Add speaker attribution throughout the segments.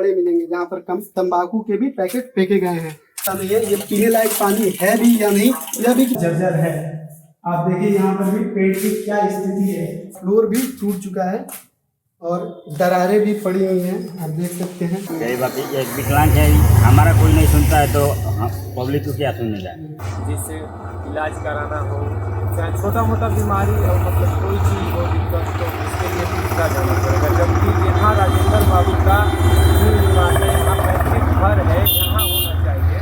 Speaker 1: पड़े मिलेंगे जहाँ पर कम तंबाकू के भी पैकेट फेंके गए हैं। ये पीने लायक पानी है भी या नहीं, यह भी जर्जर है। आप देखिए यहाँ पर भी पेड़ की क्या स्थिति है, फ्लोर भी टूट चुका है और दरारें भी पड़ी हुई हैं, आप देख सकते हैं।
Speaker 2: बाकी एक विकलांग है, हमारा कोई नहीं सुनता है तो पब्लिक को क्या सुनेगा।
Speaker 3: जिससे इलाज कराना हो, चाहे छोटा मोटा बीमारी और मतलब कोई चीज़ हो दिक्कत, तो उसके लिए दूसरा जाना पड़ेगा। जबकि यहाँ राजेंद्र बाबू का जो निवास है, यहाँ पैतृक घर है, यहाँ होना चाहिए।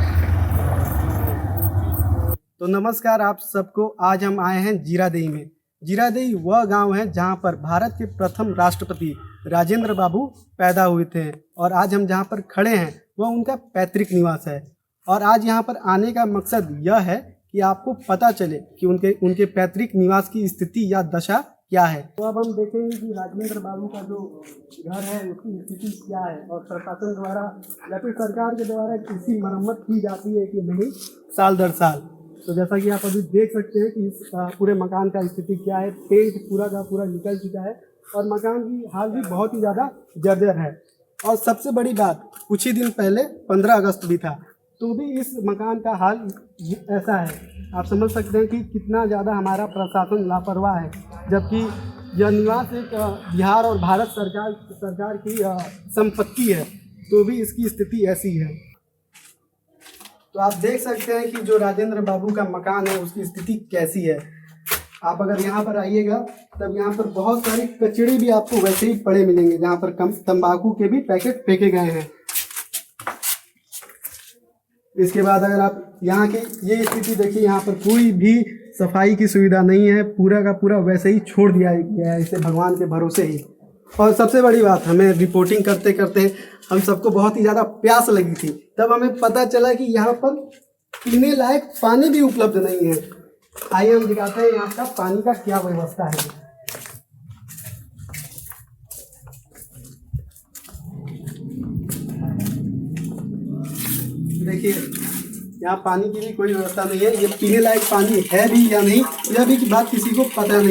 Speaker 1: तो नमस्कार आप सबको, आज हम आए हैं जीरादेई में। जीरादेई वह गांव है जहां पर भारत के प्रथम राष्ट्रपति राजेंद्र बाबू पैदा हुए थे और आज हम जहां पर खड़े हैं वह उनका पैतृक निवास है। और आज यहां पर आने का मकसद यह है कि आपको पता चले कि उनके पैतृक निवास की स्थिति या दशा क्या है। तो अब हम देखेंगे कि राजेंद्र बाबू का जो घर है उसकी स्थिति क्या है और प्रशासन द्वारा या फिर सरकार के द्वारा इसकी मरम्मत की जाती है कि नहीं साल दर साल। तो जैसा कि आप अभी देख सकते हैं कि इस पूरे मकान का स्थिति क्या है। पेंट पूरा का पूरा निकल चुका है और मकान की हाल भी बहुत ही ज़्यादा जर्जर है। और सबसे बड़ी बात, कुछ ही दिन पहले 15 अगस्त भी था, तो भी इस मकान का हाल ऐसा है। आप समझ सकते हैं कि कितना ज़्यादा हमारा प्रशासन लापरवाह है, जबकि यह निवास एक बिहार और भारत सरकार की संपत्ति है, तो भी इसकी स्थिति ऐसी है। तो आप देख सकते हैं कि जो राजेंद्र बाबू का मकान है उसकी स्थिति कैसी है। आप अगर यहाँ पर आइएगा तब यहाँ पर बहुत सारी कचड़े भी आपको वैसे ही पड़े मिलेंगे जहाँ पर कम तंबाकू के भी पैकेट फेंके गए हैं। इसके बाद अगर आप यहाँ की ये स्थिति देखिए, यहाँ पर कोई भी सफाई की सुविधा नहीं है, पूरा का पूरा वैसे ही छोड़ दिया गया है, इसे भगवान के भरोसे ही। और सबसे बड़ी बात, हमें रिपोर्टिंग करते करते हम सबको बहुत ही ज़्यादा प्यास लगी थी, तब हमें पता चला कि यहाँ पर पीने लायक पानी भी उपलब्ध नहीं है। आइए हम दिखाते हैं यहाँ का पानी का क्या व्यवस्था है। देखिए यहाँ पानी की भी कोई व्यवस्था नहीं है। ये पीने लायक पानी है भी या नहीं, यह भी बात किसी को पता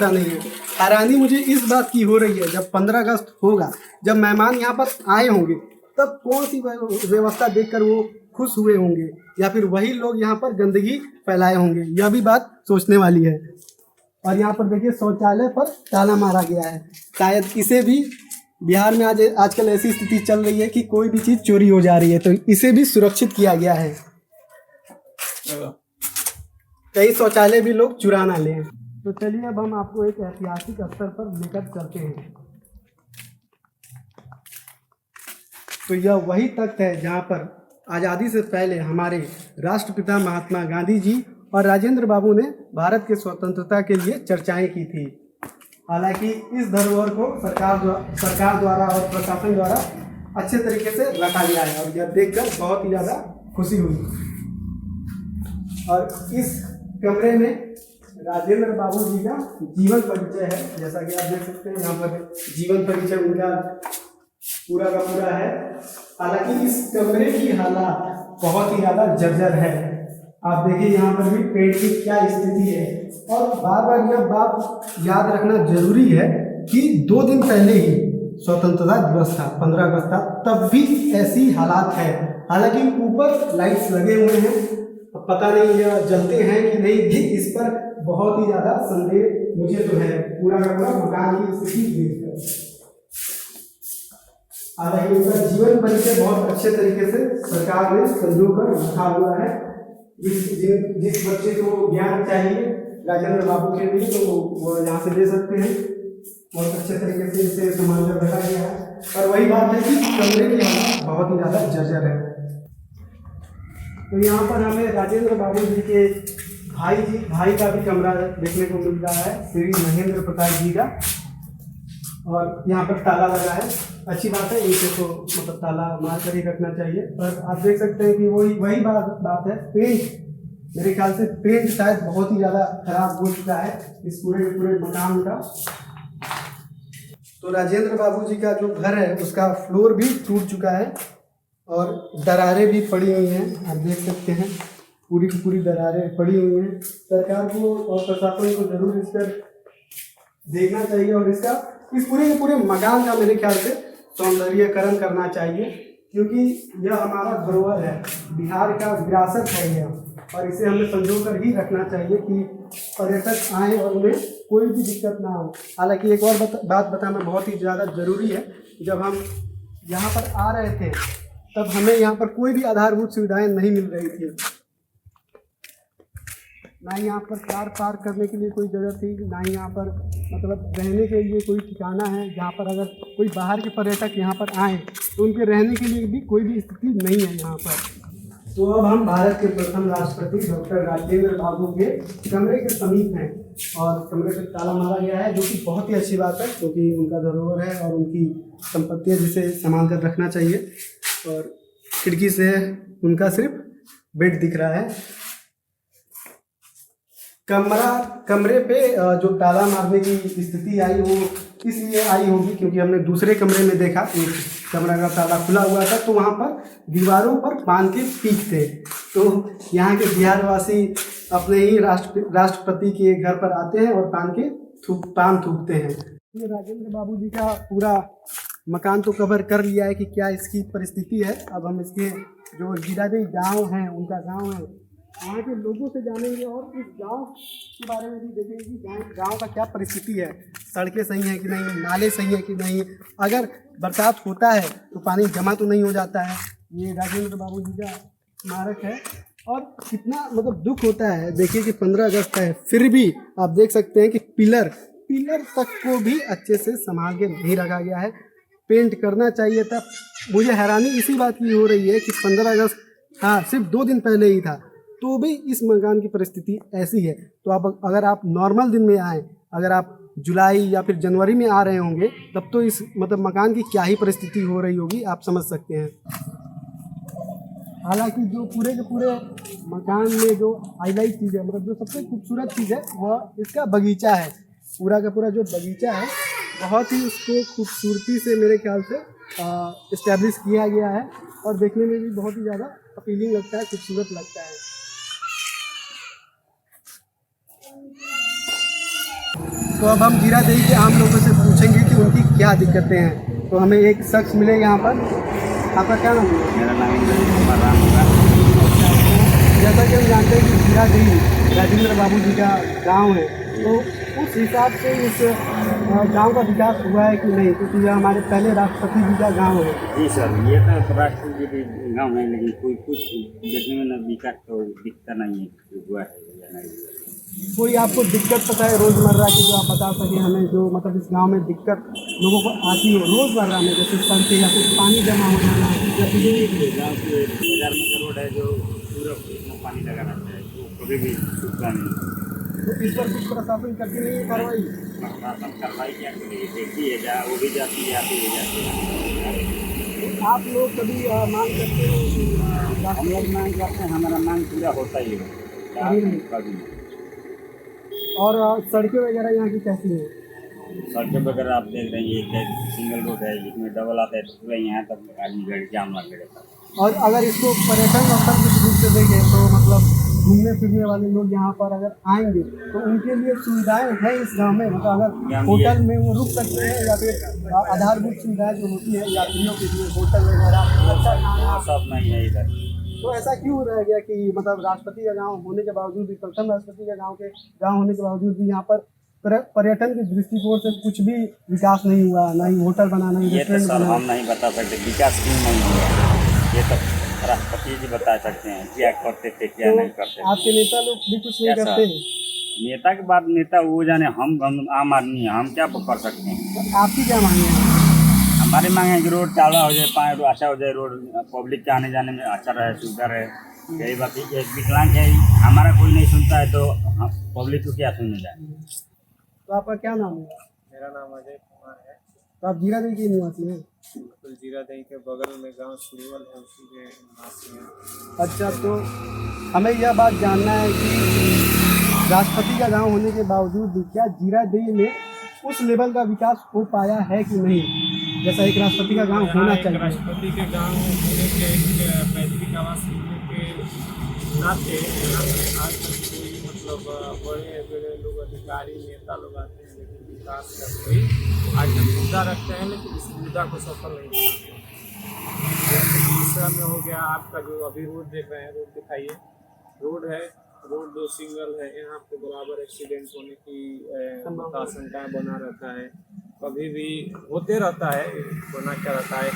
Speaker 1: नहीं है। हैरानी मुझे इस बात की हो रही है, जब 15 अगस्त होगा, जब मेहमान यहाँ पर आए होंगे, तब कौन सी व्यवस्था देखकर वो खुश हुए होंगे, या फिर वही लोग यहाँ पर गंदगी फैलाए होंगे। यह भी बात सोचने वाली है। और यहाँ पर देखिए शौचालय पर ताला मारा गया है। शायद इसे भी, बिहार में आजकल ऐसी स्थिति चल रही है कि कोई भी चीज़ चोरी हो जा रही है, तो इसे भी सुरक्षित किया गया है, कई शौचालय भी लोग चुरा ना लें। तो चलिए अब हम आपको एक ऐतिहासिक स्तर पर लेकर चलते हैं। तो यह वही तख्त है जहाँ पर आज़ादी से पहले हमारे राष्ट्रपिता महात्मा गांधी जी और राजेंद्र बाबू ने भारत के स्वतंत्रता के लिए चर्चाएं की थी। हालांकि इस धरोहर को सरकार द्वारा और प्रशासन द्वारा अच्छे तरीके से रखा गया है और यह देखकर बहुत ही ज़्यादा खुशी हुई। और इस कमरे में राजेंद्र बाबू जी का जीवन परिचय है, जैसा कि आप देख सकते हैं यहाँ पर जीवन परिचय उनका पूरा का पूरा है। हालांकि इस कमरे की हालत बहुत ही ज़्यादा जर्जर है। आप देखिए यहाँ पर भी पेड़ की क्या स्थिति है। और बार बार यह बात याद रखना जरूरी है कि 2 दिन पहले ही स्वतंत्रता दिवस था, 15 अगस्त था, तब भी ऐसी हालात है। हालांकि ऊपर लाइट्स लगे हुए हैं, पता नहीं यह जलते हैं कि नहीं, भी इस पर बहुत ही ज़्यादा संदेह मुझे तो है पूरा का पूरा मकान की स्थिति देखकर। हालांकि उनका जीवन परिचय बहुत अच्छे तरीके से सरकार ने संजो कर रखा हुआ है। जिस बच्चे को ज्ञान चाहिए राजेंद्र बाबू के लिए, तो वो यहाँ से ले सकते हैं। बहुत अच्छे तरीके से इसे संभाल कर रखा गया है। और वही बात है कि कमरे की हालत बहुत ही ज़्यादा जर्जर है। तो यहाँ पर हमें राजेंद्र बाबू जी के भाई का भी कमरा देखने को मिल रहा है, श्री महेंद्र प्रताप जी का। और यहाँ पर ताला लगा है, अच्छी बात है, इसे तो मतलब ताला मार कर ही रखना चाहिए। पर आप देख सकते हैं कि वही बात है, पेंट, मेरे ख्याल से पेंट शायद बहुत ही ज़्यादा खराब हो चुका है इस पूरे मकान का। तो राजेंद्र बाबू जी का जो घर है उसका फ्लोर भी टूट चुका है और दरारें भी पड़ी हुई हैं। आप देख सकते हैं पूरी की पूरी दरारें पड़ी हुई हैं। सरकार को और प्रशासन को जरूर इस पर देखना चाहिए और इस पूरे के पूरे मकान का मेरे ख्याल से सौंदर्यकरण करना चाहिए, क्योंकि यह हमारा धरोहर है, बिहार का विरासत है यह, और इसे हमें संजो कर ही रखना चाहिए कि पर्यटक आएँ और उन्हें कोई भी दिक्कत ना हो। हालांकि एक और बात बताना बहुत ही ज़्यादा ज़रूरी है। जब हम यहाँ पर आ रहे थे तब हमें यहाँ पर कोई भी आधारभूत सुविधाएं नहीं मिल रही थी, ना ही यहाँ पर कार पार्क करने के लिए कोई जगह थी, ना ही यहाँ पर मतलब रहने के लिए कोई ठिकाना है जहाँ पर अगर कोई बाहर के पर्यटक यहाँ पर आएँ तो उनके रहने के लिए भी कोई भी स्थिति नहीं है यहाँ पर। तो अब हम भारत के प्रथम राष्ट्रपति डॉक्टर राजेंद्र बाबू के कमरे के समीप हैं और कमरे पर ताला मारा गया है, जो कि बहुत ही अच्छी बात है, क्योंकि उनका धरोहर है और उनकी संपत्ति है जिसे संभाल कर रखना चाहिए। और खिड़की से उनका सिर्फ बेड दिख रहा है। कमरे पे जो ताला मारने की स्थिति आई वो इसलिए आई होगी क्योंकि हमने दूसरे कमरे में देखा, एक कमरा का ताला खुला हुआ था, तो वहाँ पर दीवारों पर पान के पीक थे। तो यहाँ के बिहारवासी अपने ही राष्ट्रपति के घर पर आते हैं और पान थूकते हैं। ये राजेंद्र बाबू जी का पूरा मकान तो कवर कर लिया है कि क्या इसकी परिस्थिति है। अब हम इसके जो जीरादेई गांव है, उनका गांव है, वहाँ के लोगों से जानेंगे और इस गांव के बारे में भी देखेंगे कि गांव का क्या परिस्थिति है, सड़कें सही हैं कि नहीं, नाले सही हैं कि नहीं, अगर बरसात होता है तो पानी जमा तो नहीं हो जाता है। ये राजेंद्र बाबू जी का स्मारक है और कितना मतलब दुख होता है। देखिए कि 15 अगस्त है, फिर भी आप देख सकते हैं कि पिलर तक को भी अच्छे से संभाल के नहीं रखा गया है। पेंट करना चाहिए था। मुझे हैरानी इसी बात की हो रही है कि 15 अगस्त हाँ सिर्फ 2 दिन पहले ही था, तो भी इस मकान की परिस्थिति ऐसी है। तो आप अगर आप नॉर्मल दिन में आएँ, अगर आप जुलाई या फिर जनवरी में आ रहे होंगे, तब तो इस मतलब मकान की क्या ही परिस्थिति हो रही होगी, आप समझ सकते हैं। हालांकि जो पूरे के पूरे मकान में जो हाईलाइट चीज़ है, मतलब जो सबसे खूबसूरत चीज़ है, वह इसका बगीचा है। पूरा का पूरा जो बगीचा है बहुत ही उसको खूबसूरती से मेरे ख्याल से इस्टेब्लिश किया गया है और देखने में भी बहुत ही ज़्यादा अपीलिंग लगता है, खूबसूरत लगता है। तो अब हम जीरादेई के आम लोगों से पूछेंगे कि उनकी क्या दिक्कतें हैं। तो हमें एक शख्स मिले यहाँ पर। आपका क्या नाम है?
Speaker 2: मेरा नाम राम होगा।
Speaker 1: जैसा कि हम जानते हैं कि जीरादेई राजेंद्र बाबू जी का गांव है, तो उस हिसाब से इस गांव का विकास हुआ है कि नहीं, क्योंकि यह हमारे पहले राष्ट्रपति जी का गांव है।
Speaker 2: जी सर, ये तो राष्ट्रपति जी के गाँव है, लेकिन कोई कुछ देखने में न विकास तो दिखता नहीं है हुआ है या नहीं।
Speaker 1: कोई आपको दिक्कत पता है रोज़मर्रा की जो आप बता सकें हमें, जो मतलब इस गांव में दिक्कत लोगों को आती हो रोज़मर्रा में, जैसे सड़कें या कुछ पानी जमा हो जाना या फिर
Speaker 2: गाँव के बाजार में का रोड है जो पूरा उसमें पानी लगा रहता है, तो कभी भी सूखता नहीं।
Speaker 1: तो इस पर कुछ प्रशासन करती नहीं है कार्रवाई?
Speaker 2: प्रशासन कार्रवाई क्या करेगी, देखती है जा वो भी जाती है, आती है जाती है।
Speaker 1: तो आप लोग कभी मांग करते हो?
Speaker 2: हम लोग मांग करते हैं, हमारा मांग पूरा होता ही है कभी।
Speaker 1: और सड़कें वगैरह यहाँ की कैसी हैं?
Speaker 2: सड़कें वगैरह आप देख रहे हैं, एक सिंगल रोड है जिसमें डबल आता है, तो पूरा यहाँ तक आदमी गाड़ी जाम लग रहता है।
Speaker 1: और अगर इसको पर्यटन स्थल के रूप से देखें तो मतलब घूमने फिरने वाले लोग यहाँ पर अगर आएंगे तो उनके लिए सुविधाएं हैं इस गांव में, मतलब अगर होटल में वो रुक सकते हैं या फिर आधारभूत सुविधाएं जो होती है यात्रियों के लिए, होटल वगैरह, अच्छा खाना,
Speaker 2: सब नहीं है इधर।
Speaker 1: तो ऐसा क्यों रह गया कि मतलब राष्ट्रपति का गांव होने के बावजूद भी, प्रथम राष्ट्रपति का गांव होने के बावजूद भी यहाँ पर पर्यटन के दृष्टिकोण से कुछ भी विकास नहीं हुआ, ना ही होटल बना, नहीं
Speaker 2: ये तो
Speaker 1: रेस्टोरेंट
Speaker 2: सर
Speaker 1: बना?
Speaker 2: हम नहीं बता सकते विकास क्यों नहीं हुआ, ये तो राष्ट्रपति जी बता सकते हैं क्या करते थे क्या
Speaker 1: तो
Speaker 2: नहीं करते।
Speaker 1: आपके नेता लोग भी कुछ नहीं
Speaker 2: क्या
Speaker 1: करते?
Speaker 2: नेता के बाद नेता वो जाने, हम आम आदमी हैं, हम क्या कर सकते हैं।
Speaker 1: तो आपकी क्या मांग है?
Speaker 2: हमारी मांग है कि रोड चौड़ा हो जाए, पानी अच्छा हो जाए, रोड पब्लिक के आने जाने में अच्छा रहे, सुविधा रहे। यही बात है, एक विकलांग है, हमारा कोई नहीं सुनता है तो पब्लिक को क्या सुनने जाए।
Speaker 1: तो आपका क्या नाम है?
Speaker 3: मेरा नाम अजय कुमार है।
Speaker 1: तो आप जीरादेई के निवासी हैं?
Speaker 3: बिल्कुल, जीरादेई के बगल में गांव सुरवल है, उसी के निवासी हैं।
Speaker 1: अच्छा, तो हमें यह बात जानना है कि राष्ट्रपति का गांव होने के बावजूद भी क्या जीरादेई में उस लेवल का विकास हो पाया है कि नहीं, जैसा एक राष्ट्रपति का गांव होना चाहिए?
Speaker 3: राष्ट्रपति के गांव होने के एक पैतृक आवास होने के नाते यहाँ पे आज तक कोई मतलब बड़े बड़े लोग, अधिकारी, नेता लोग आते हैं, लेकिन विकास का कोई आज तक मुद्दा रखते हैं, लेकिन इस मुद्दा को सफल नहीं करते। जैसे दूसरा में हो गया आपका जो अभी रोड देख रहे हैं, रोड दिखाइए, रोड है, रोड दो सिंगल है, यहाँ पे बराबर एक्सीडेंट होने की आशंका बना रहता है, कभी भी होते रहता है, बना क्या रहता है।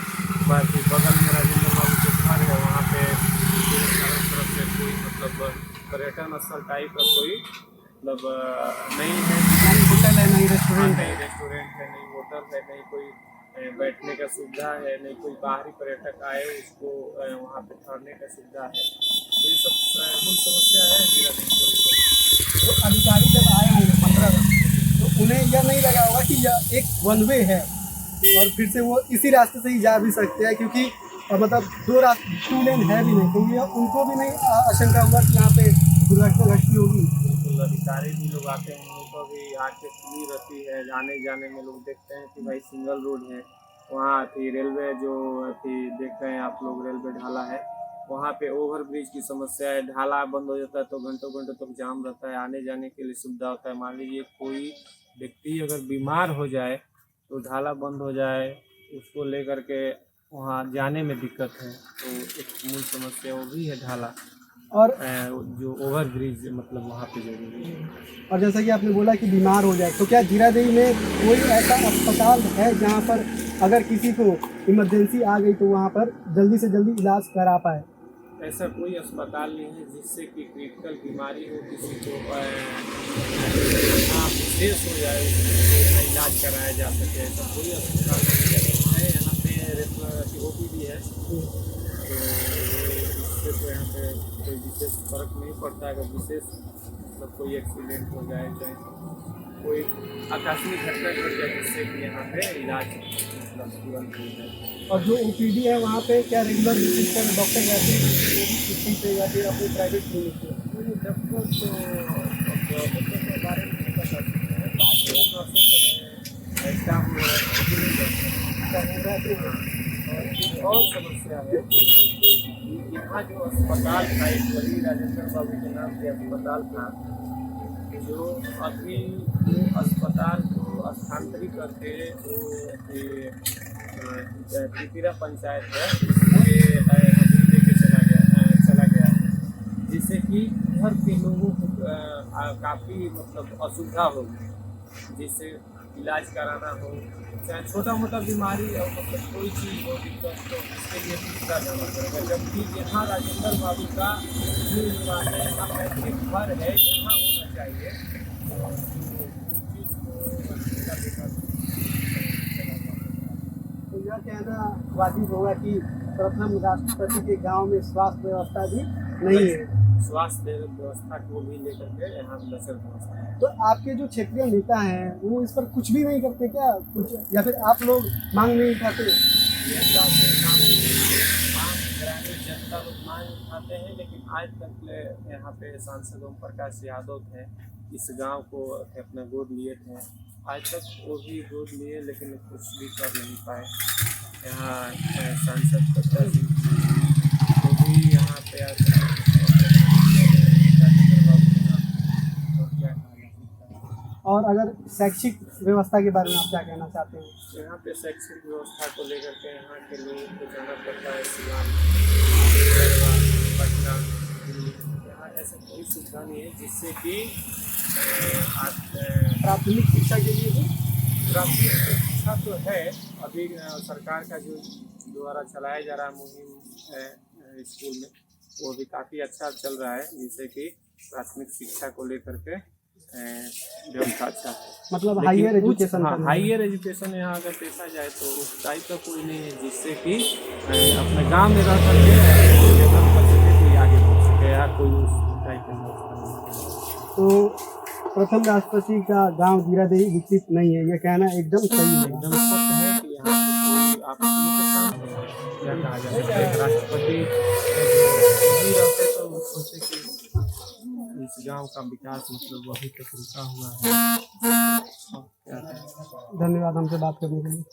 Speaker 3: बाकी बगल में राजेंद्र बाबू के घर है, वहाँ पे चारों तरफ से कोई मतलब पर्यटन स्थल टाइप का कोई मतलब नहीं है,
Speaker 1: नहीं होटल है, नहीं रेस्टोरेंट है।
Speaker 3: नहीं रेस्टोरेंट है, नहीं होटल है, नहीं कोई बैठने का सुविधा है, नहीं कोई बाहरी पर्यटक आए उसको वहाँ पे ठहरने का सुविधा है। ये सब मूल समस्या है जीरादेई।
Speaker 1: तो अधिकारी जब आए होंगे 15 तो उन्हें यह नहीं लगा होगा कि यह एक वन वे है और फिर से वो इसी रास्ते से ही जा भी सकते हैं, क्योंकि मतलब 2 लेन है भी नहीं, तो ये उनको भी नहीं आशंका होगा कि यहाँ पे दुर्घटना घटती होगी।
Speaker 3: बिल्कुल, अधिकारी भी लोग आते हैं, उनको भी आँखें खुली रहती है, आने जाने में लोग देखते हैं कि भाई सिंगल रोड है। वहाँ थी रेलवे जो थी, देख रहे हैं आप लोग, रेलवे ढाला है, वहाँ पे ओवर ब्रिज की समस्या है, ढाला बंद हो जाता है तो घंटों घंटों तक जाम रहता है, आने जाने के लिए सुविधा होता है। मान लीजिए कोई व्यक्ति अगर बीमार हो जाए तो ढाला बंद हो जाए, उसको लेकर के वहाँ जाने में दिक्कत है, तो एक मूल समस्या वो भी है ढाला
Speaker 1: और
Speaker 3: जो ओवर ब्रिज मतलब वहाँ पे जरूरी है।
Speaker 1: और जैसा कि आपने बोला कि बीमार हो जाए, तो क्या जीरादेई में कोई ऐसा अस्पताल है जहाँ पर अगर किसी को इमरजेंसी आ गई तो वहाँ पर जल्दी से जल्दी इलाज करा पाए?
Speaker 3: ऐसा कोई अस्पताल नहीं है जिससे कि क्रिटिकल बीमारी हो, किसी को विशेष हो जाए उसका इलाज कराया जा सके, ऐसा कोई अस्पताल नहीं है। यहाँ पे OPD है, तो इससे तो यहाँ पे कोई विशेष फर्क नहीं पड़ता। अगर विशेष मतलब कोई एक्सीडेंट हो जाए, चाहे कोई आकस्मिक घटना घट जाए, जिससे कि यहाँ पे इलाज मतलब तुरंत हो जाए।
Speaker 1: और जो OPD है वहाँ पे क्या रेगुलर विजिट कर डॉक्टर रहते हैं, वो भी छुट्टी पे या फिर अपने प्राइवेट क्लिनिक पे?
Speaker 3: डॉक्टर तो डॉक्टर के बारे में नहीं बता सकते हैं, बाकी स्टाफ और समस्या है। यहाँ जो अस्पताल था, एक वही राजेंद्र बाबू के नाम से अस्पताल था, जो अभी वो अस्पताल को स्थानांतरित करके जो त्रिपुरा पंचायत है उसके लेके चला गया है, जिससे कि घर के लोगों को काफ़ी मतलब असुविधा होगी, जिससे इलाज कराना हो, चाहे छोटा मोटा बीमारी और मतलब कोई चीज़ हो दिक्कत, तो उसके लिए दूसरा जाना पड़ेगा। जबकि यहाँ राजेंद्र बाबू का जो निवास है, यहाँ पैतृक घर है, यहाँ होना चाहिए,
Speaker 1: तो यह कहना वाजिब होगा कि प्रथम राष्ट्रपति के गांव में स्वास्थ्य व्यवस्था भी नहीं है।
Speaker 3: स्वास्थ्य व्यवस्था को भी लेकर के यहाँ लचर व्यवस्था है।
Speaker 1: तो आपके जो क्षेत्रीय नेता हैं वो इस पर कुछ भी नहीं करते क्या, कुछ, या फिर आप लोग मांग नहीं उठाते?
Speaker 3: नेता से मांग ग्रामीण जनता लोग मांग उठाते हैं, लेकिन आज तक यहाँ पे सांसद ओम प्रकाश यादव थे, इस गांव को अपने गोद लिए थे, आज तक वो भी गोद लिए लेकिन कुछ भी कर नहीं पाए। यहाँ सांसद कत्ता सिंह वो भी यहाँ पे
Speaker 1: और अगर शैक्षिक व्यवस्था के बारे में आप क्या कहना चाहते हैं?
Speaker 3: यहाँ पे शैक्षिक व्यवस्था को लेकर के यहाँ के लोगों को जाना पड़ता है शिलांग, पटना, यहाँ ऐसा कोई सुविधा नहीं है जिससे कि
Speaker 1: प्राथमिक शिक्षा के लिए भी
Speaker 3: प्राथमिक शिक्षा तो है, अभी सरकार का जो द्वारा चलाया जा रहा मुहिम स्कूल में वो भी काफ़ी अच्छा चल रहा है, जिससे कि प्राथमिक शिक्षा को लेकर के व्यवस्था अच्छा है।
Speaker 1: मतलब हायर एजुकेशन।
Speaker 3: हाँ, हायर एजुकेशन यहाँ अगर देखा जाए तो उस टाइप का कोई नहीं है जिससे कि अपने गांव में रह करके डेवलप कर सके, कोई आगे बढ़ सके, या कोई उस टाइप का व्यवस्था।
Speaker 1: तो प्रथम राष्ट्रपति का गांव जीरादेई विकसित नहीं है, यह कहना एकदम सही है।
Speaker 3: एकदम सत्य है कि यहाँ पे कोई आप क्या कहा जा सकता है, राष्ट्रपति वही रहते तो वो सोचे कि इस गांव का विकास मतलब वही तक रुका हुआ है।
Speaker 1: धन्यवाद हमसे बात करने के लिए।